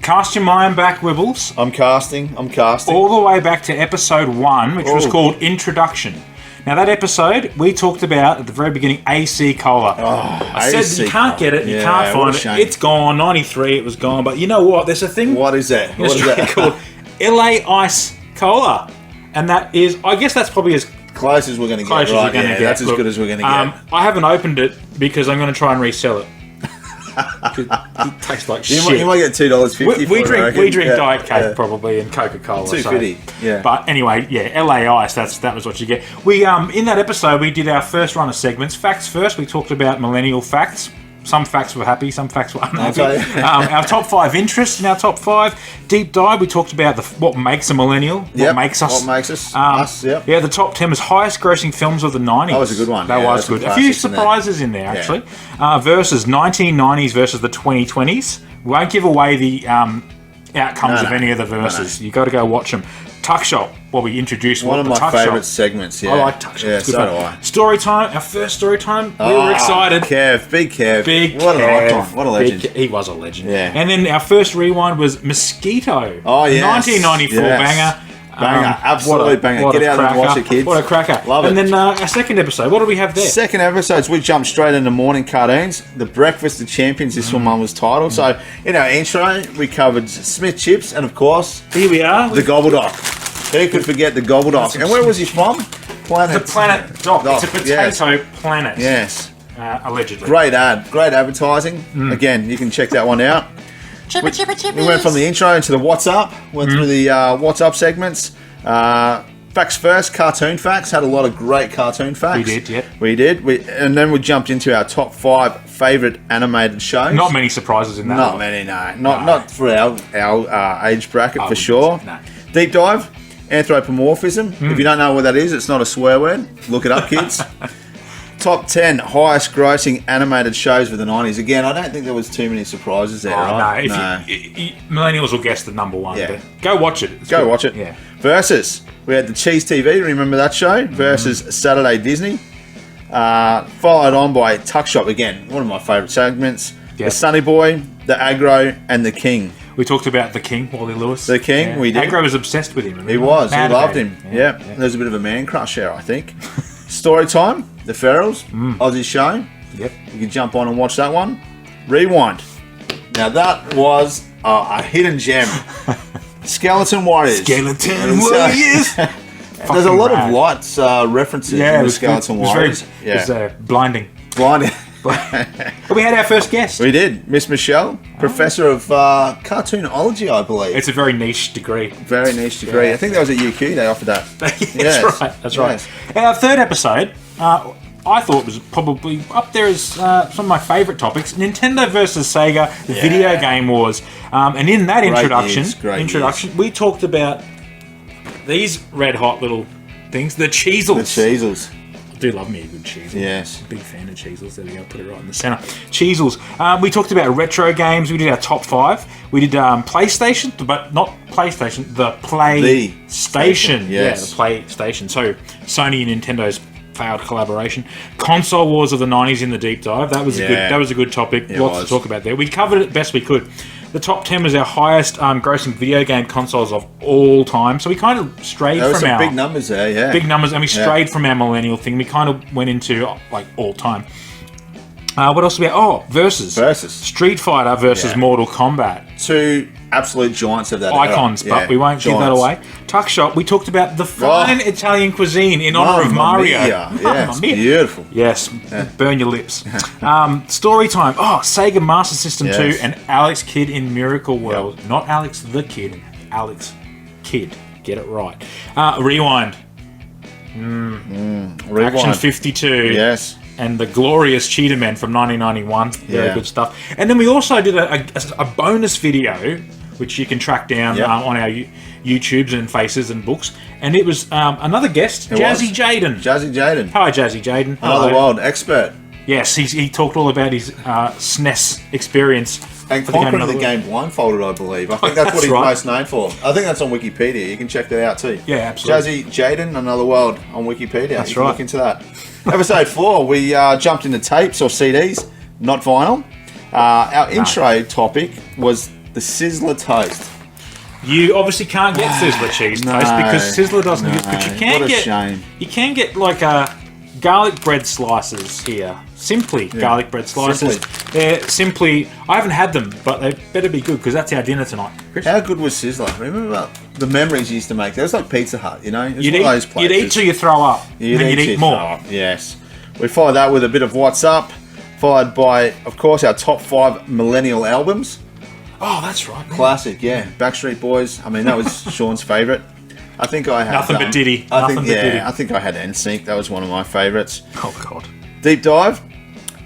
Cast your mind back, Wibbles. I'm casting. All the way back to episode 1, which was called Introduction. Now, that episode, we talked about, at the very beginning, AC Cola. I said you can't get it, you can't find it. It's gone. 93, it was gone. But you know what? There's a thing. What is that? What is that? Called LA Ice Cola. And that is, I guess that's probably as close as we're going to get. Right, that's as good as we're going to get. I haven't opened it because I'm going to try and resell it. It tastes like shit. You might get $2.50. We drink Diet Coke probably and Coca-Cola. $2.50. Yeah. But anyway, LA Ice. That was what you get. We in that episode we did our first run of segments. Facts first. We talked about millennial facts. Some facts were happy, some facts were unhappy. Our top 5 interests in our top 5. Deep dive, we talked about what makes a millennial, what makes us. What makes us, yep. Yeah, the top 10 was highest grossing films of the 90s. That was a good one. That was good. A few surprises in there, actually. Versus 1990s versus the 2020s. We won't give away the outcomes of any of the verses. You've got to go watch them. Tuck Shop, we introduced one of my favourite segments. I like Tuck Shop. Yeah, so do I. Story time, our first story time. We were excited. Big Kev. What an icon. What a legend. He was a legend. Yeah. And then our first rewind was Mosquito. Oh, yes. 1994 banger. Absolutely banger. Get out and watch it, kids. What a cracker. Love it. And then our second episode, what do we have there? Second episodes, we jumped straight into morning cartoons. The Breakfast of Champions, this one was titled. So in our intro, we covered Smith Chips and, of course, here we are. The Gobbledoc. Who could forget the Gobbledoc? And where was he from? The Planet Doc. It's a potato planet. Yes. Allegedly. Great ad. Great advertising. Again, you can check that one out. Chipper. We went from the intro into the What's Up. Went through the What's Up segments. Facts first, cartoon facts. Had a lot of great cartoon facts. We did, yeah. We did. And then we jumped into our top 5 favourite animated shows. Not many surprises in that. Not many, no. Not for our age bracket, for sure. No. Deep dive, anthropomorphism. If you don't know what that is, it's not a swear word. Look it up, kids. Top 10 highest grossing animated shows for the 90s. Again, I don't think there was too many surprises there, right? No. Millennials will guess the number one. Yeah. Go watch it. Go watch it. Yeah. Versus, we had the Cheese TV, remember that show? Versus Saturday Disney. Followed on by Tuck Shop, again, one of my favourite segments. Yep. The Sunny Boy, the Aggro, and the King. We talked about the King, Wally Lewis. The King, we did. Aggro was obsessed with him. Remember? He was. He loved him. Yeah. There's a bit of a man crush there, I think. Story time, The Ferals, Aussie show. Yep. You can jump on and watch that one. Rewind. Now that was a hidden gem. Skeleton Warriors. Skeleton Warriors. There's a lot of lights references in the Skeleton Warriors. It was blinding. Blinding. But we had our first guest. We did. Miss Michelle, Professor of Cartoonology, I believe. It's a very niche degree. Very niche degree. Yeah. I think that was at UQ they offered that. That's right. Our third episode, I thought was probably up there as some of my favourite topics. Nintendo versus Sega, the video game wars. And in that introduction, we talked about these red hot little things, the Cheezels. The Cheezels. I do love me a good Cheezels. Yes. Big fan of Cheezels. There we go. Put it right in the centre. Cheezels. We talked about retro games. We did our top 5. We did PlayStation, but not PlayStation. The PlayStation. Yes. The PlayStation. So Sony and Nintendo's failed collaboration. Console wars of the 90s in the deep dive. That was a good topic. Lots to talk about there. We covered it best we could. The top 10 was our highest grossing video game consoles of all time. So we kind of strayed from some big numbers there, yeah. Big numbers, and we strayed from our millennial thing. We kind of went into like all time. What else about? Versus. Street Fighter versus Mortal Kombat. Two absolute giants of that icons, era. but we won't give that away. Tuck Shop, we talked about the fine Italian cuisine in honour of Mario. Yes, beautiful. Yes, burn your lips. Story time. Sega Master System 2 and Alex Kidd in Miracle World. Yep. Not Alex the Kid, Alex Kidd. Get it right. Rewind. Rewind. Action 52. Yes. And the glorious Cheetah Men from 1991. Very good stuff. And then we also did a bonus video, which you can track down on our YouTubes and Faces and Books. And it was another guest, Jazzy Jaden. Hi, Jazzy Jaden. Another world expert. Yes, he talked all about his SNES experience. And conquering the game blindfolded, I believe. I think that's what he's most known for. I think that's on Wikipedia. You can check that out too. Yeah, absolutely. Jazzy Jaden, Another World on Wikipedia. That's you can look into that. Episode 4, we jumped into tapes or CDs, not vinyl. Our intro topic was The Sizzler toast. You obviously can't get Sizzler cheese toast because Sizzler doesn't use. But you can what a get. shame. You can get like garlic bread slices here. Simply garlic bread slices. They're simply. I haven't had them, but they better be good because that's our dinner tonight. Chris? How good was Sizzler? Remember the memories you used to make? That was like Pizza Hut, you know? It was You'd one of those eat places. till you throw up, and then you'd eat more. Yes. We followed that with a bit of What's Up, followed by, of course, our top 5 Millennial albums. Oh, that's right. Man. Classic, yeah. Backstreet Boys. I mean, that was Sean's favourite. I think I had... Nothing but Diddy. I I think I had NSYNC. That was one of my favourites. Oh, God. Deep Dive.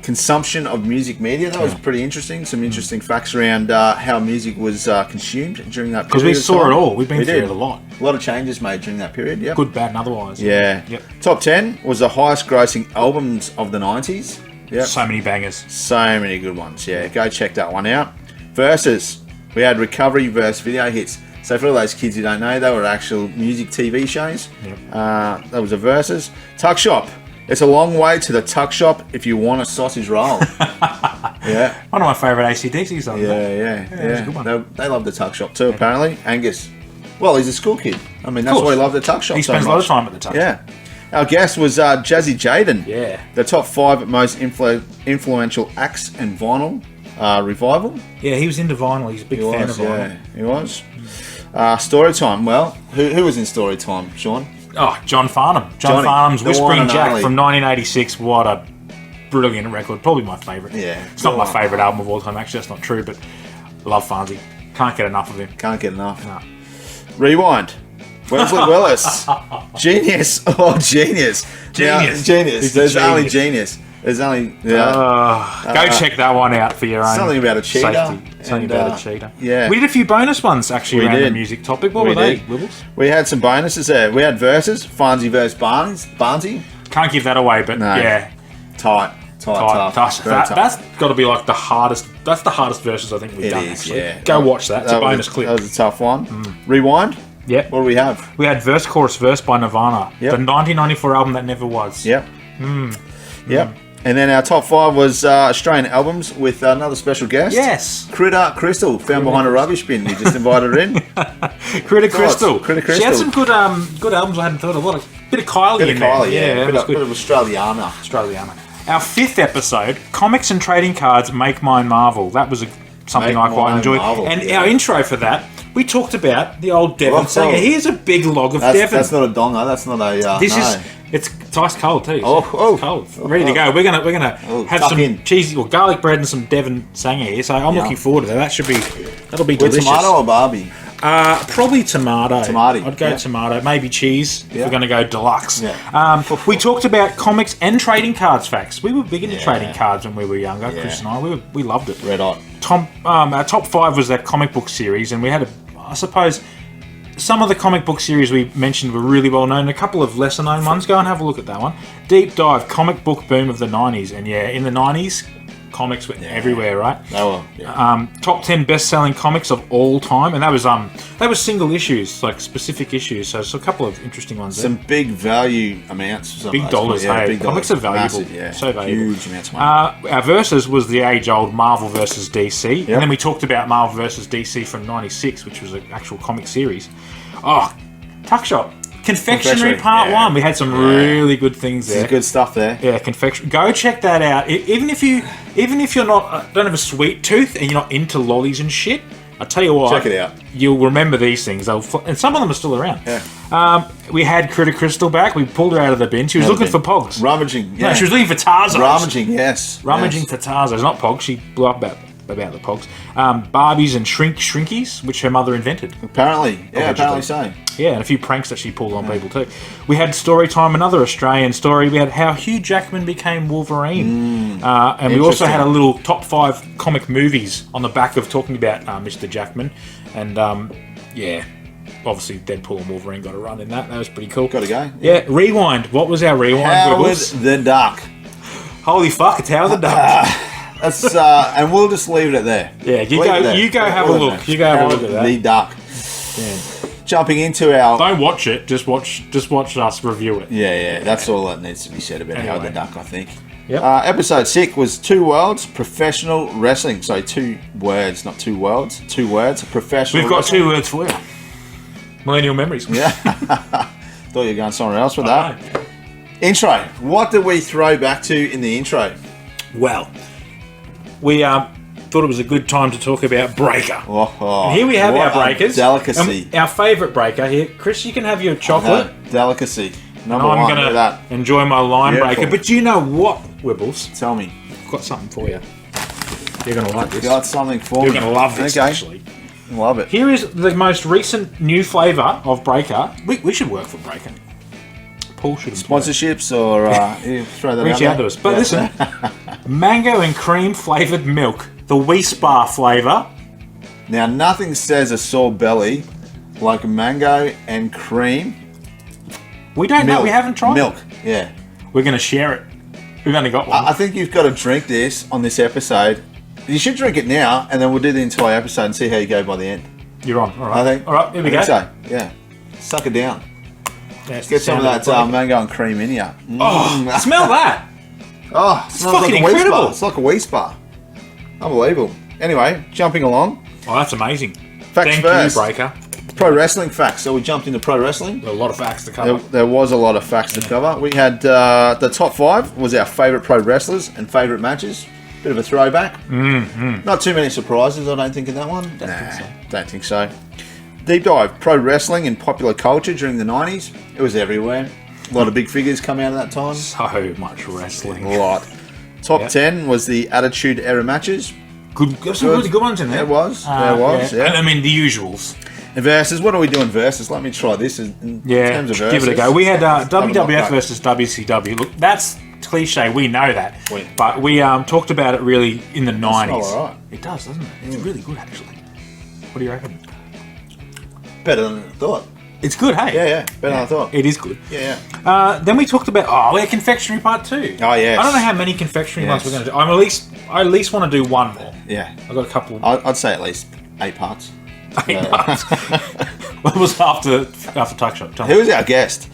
Consumption of music media. That was pretty interesting. Some interesting facts around how music was consumed during that period. Because we saw it all. We've been through it a lot. A lot of changes made during that period, yeah. Good, bad, and otherwise. Yeah. Yep. Top 10 was the highest grossing albums of the 90s. Yeah. So many bangers. So many good ones, yeah. Go check that one out. Versus, we had Recovery versus Video Hits. So for all those kids who don't know, they were actual music TV shows. Yep. That was a versus. Tuck Shop. It's a long way to the tuck shop if you want a sausage roll. Yeah. One of my favourite AC/DC songs. Yeah. That's a good one. They love the tuck shop too, apparently. Angus. Well, he's a school kid. I mean, that's Course. why he loved the tuck shop He so spends much. a lot of time at the tuck shop. Yeah. Our guest was Jazzy Jaden. Yeah. The top 5 most influential acts and vinyl revival. Yeah, he was into vinyl. He's a big fan of vinyl. Yeah, he was. Storytime. Well, who was in Storytime, Sean? Oh, John Farnham. Johnny, Farnham's the one Whispering and Jack only. from 1986. What a brilliant record. Probably my favourite. Yeah. It's not my favourite album of all time. Actually, that's not true, but I love Farnsey. Can't get enough of him. Can't get enough. No. Rewind. Wesley Willis. Genius. Oh, genius. Genius. Genius. He's a There's only genius. genius. There's only... Go check that one out for your own something about a cheetah. safety. Something And, about a cheetah. yeah. We did a few bonus ones, actually, We around the did. music topic. What We were they, did. Wibbles? We had some bonuses there. We had verses. Fonzie versus Barnesy. Can't give that away, but No. yeah. Tough. Very tough. That's got to be like the hardest. That's the hardest verses I think we've It done. is, actually. yeah. Go watch that. It's a bonus clip. That was a tough one. Rewind. Yep. What do we have? We had verse, chorus, verse by Nirvana. Yep. The 1994 album that never was. Yep. Yep. And then our top 5 was Australian albums with another special guest. Yes. Critter Crystal, found behind a rubbish bin. We just invited her in. Critter Crystal. Critter She had Crystal. some good albums I hadn't thought of. What a bit of Kylie Bit in of there. Kylie, yeah. that Bit was of good. Australiana. Australiana. Our 5th episode, Comics and Trading Cards Make Mine Marvel. That was something Make I quite Mine enjoyed. Marvel, And yeah. our intro for that, we talked about the old Devon Well, saying, so- here's a big log of That's Devon. not a donger. That's not a... This no. is it's ice cold too. Oh, It's cold. Ready to go. We're gonna have tuck some in. cheesy or garlic bread and some Devon Sanger here. So I'm Yeah. looking forward to that. That'll be With delicious. tomato or Barbie? Probably tomato. Tomato, I'd go yeah. tomato. Maybe cheese if Yeah. we're going to go deluxe. Yeah. We talked about comics and trading cards facts. We were big into Yeah. trading cards when we were younger. Yeah. Chris and I, we loved it. Red hot. Our top 5 was that comic book series, and we had I suppose some of the comic book series we mentioned were really well known. A couple of lesser known ones. Go and have a look at that one. Deep dive comic book boom of the 90s, and yeah, in the 90s, comics were everywhere, right? They were. Yeah. Top 10 best-selling comics of all time, and that was single issues, like specific issues. So it's a couple of interesting ones. Some big value amounts. For some Big of those dollars, ones. hey. Big Comics dollars. are valuable. Massive, yeah. So valuable. Huge amounts of money. Our versus was the age-old Marvel versus DC, Yep. and then we talked about Marvel versus DC from '96, which was an actual comic series. Oh, Tuck Shop, Confectionery Part yeah. 1. We had some really good things This there. is good stuff there. Yeah, confection. Go check that out. Even if you're not don't have a sweet tooth and you're not into lollies and shit, I tell you what, Check it out. You'll remember these things. And some of them are still around. Yeah. We had Critter Crystal back. We pulled her out of the bin. She was looking for Pogs. Rummaging. Yeah. No, she was looking for Tarzos. Rummaging, yes. Rummaging yes. for Tarzos, not Pogs. She blew up about the Pogs. Barbies and Shrinkies, which her mother invented. Apparently. Yeah, apparently so. Yeah, and a few pranks that she pulled on people too. We had story time, another Australian story. We had how Hugh Jackman became Wolverine, and we also had a little top 5 comic movies on the back of talking about Mr. Jackman, and obviously Deadpool and Wolverine got a run in that. That was pretty cool. Got to go. Yeah, rewind. What was our rewind? Howard Wibbles? the Duck. Holy fuck! It's Howard the Duck. That's and we'll just leave it there. Yeah, you Leave go. it there. You go have a Leave it look. there. You go have a look Howard at that. The Duck. Yeah. Jumping into our... Don't watch it. Just watch us review it. Yeah, that's all that needs to be said about Howard the Anyway. Duck, I think. Yep. Episode 6 was 2 worlds, professional wrestling. So 2 words, not 2 worlds. 2 words, professional. We've got wrestling. 2 words for you. Millennial memories. Yeah. Thought you were going somewhere else with that. Intro. What did we throw back to in the intro? Well, we thought it was a good time to talk about Breaker. Oh, And here we have what our breakers. a delicacy. And our favourite breaker here. Chris, you can have your chocolate. Delicacy. Number I'm one. going Look at that. to enjoy my lime Beautiful. breaker. But do you know what, Wibbles? Tell me. I've got something for you. You're going to like this. Got something for You're me. going to love this, Okay. actually. Love it. Here is the most recent new flavour of Breaker. We should work for Breaker. Paul should employ us. Sponsorships or you throw that Reach out to us. But listen, mango and cream flavoured milk. The Wee Spa flavour. Now, nothing says a sore belly like mango and cream. We don't know. We haven't tried milk. it. Yeah. We're going to share it. We've only got one. I think you've got to drink this on this episode. You should drink it now, and then we'll do the entire episode and see how you go by the end. You're on. All right. I think. All right, here we go. So, yeah. Suck it down. Yeah, it's Get the some of sound that mango and cream in you. Oh, smell that. Oh, it smells fucking like a Wee incredible. Spa. It's like a Wee Spa. Unbelievable. Anyway, jumping along. Oh, that's amazing. Facts Thank first. you, Breaker. Pro wrestling facts. So we jumped into pro wrestling. A lot of facts to cover. There was a lot of facts to cover. We had the top 5 was our favourite pro wrestlers and favourite matches. Bit of a throwback. Not too many surprises, I don't think, in that one. Don't think so. Deep dive. Pro wrestling and popular culture during the 90s. It was everywhere. A lot of big figures come out at that time. So much wrestling. A lot. Top 10 was the Attitude Era matches. Good. There's some really good ones in there. There was. Yeah. And I mean, the usuals. And versus, what are we doing versus? Let me try this in terms of versus. Give it a go. We had Have a WWF knock. versus WCW. Look, that's cliche. We know that. Oui. But we talked about it really in the 90s. all right. It does, doesn't it? It's really good, actually. What do you reckon? Better than I thought. It's good, hey? Yeah. Better than I thought. It is good. Yeah. Then we talked about we had confectionery part 2. Oh, yes. I don't know how many confectionery ones Yes. we're going to do. I at least want to do one more. Yeah. I've got a couple. I'd say at least 8 parts. 8 parts. What was after Tuck Shop? Tell me. Who was our guest?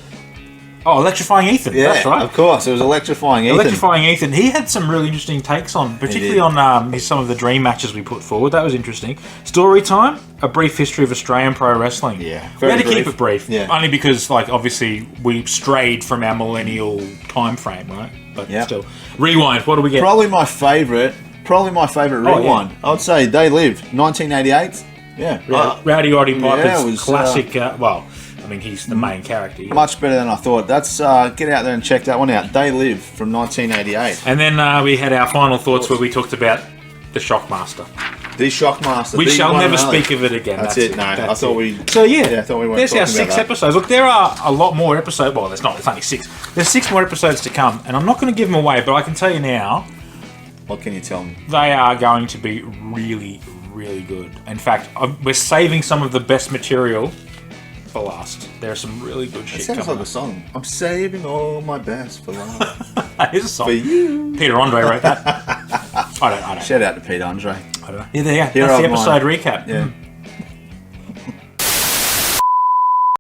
Oh, Electrifying Ethan. Yeah, That's right. of course. It was Electrifying Ethan. Electrifying Ethan. He had some really interesting takes on, particularly on some of the dream matches we put forward. That was interesting. Story time, a brief history of Australian pro wrestling. Yeah, we very had to keep brief. it brief. Yeah. Only because, obviously we strayed from our millennial time frame, right? But Yeah. still. Rewind, what do we get? Probably my favourite rewind. yeah. I would say They Lived, 1988. Yeah. Rowdy Roddy Piper's yeah, it was, classic, I mean, he's the main character. Much better than I thought. That's get out there and check that one out. They Live from 1988. And then we had our final thoughts where we talked about the Shockmaster. The Shockmaster. We the shall one never and only. speak of it again. That's it. No, I thought we. So yeah, I thought we weren't there's our talking about 6 that. episodes. Look, there are a lot more episodes. Well, there's not. It's only 6. There's 6 more episodes to come, and I'm not going to give them away. But I can tell you now, What can you tell me? they are going to be really, really good. In fact, we're saving some of the best material for last. There's some really good It shit sounds coming like a song. I'm saving all my best for last. up. Here's a song. For you. Peter Andre wrote that. I don't know. Shout out to Pete Andre. I don't know. Yeah, there you go. Hero That's the of mine. episode recap. Yeah.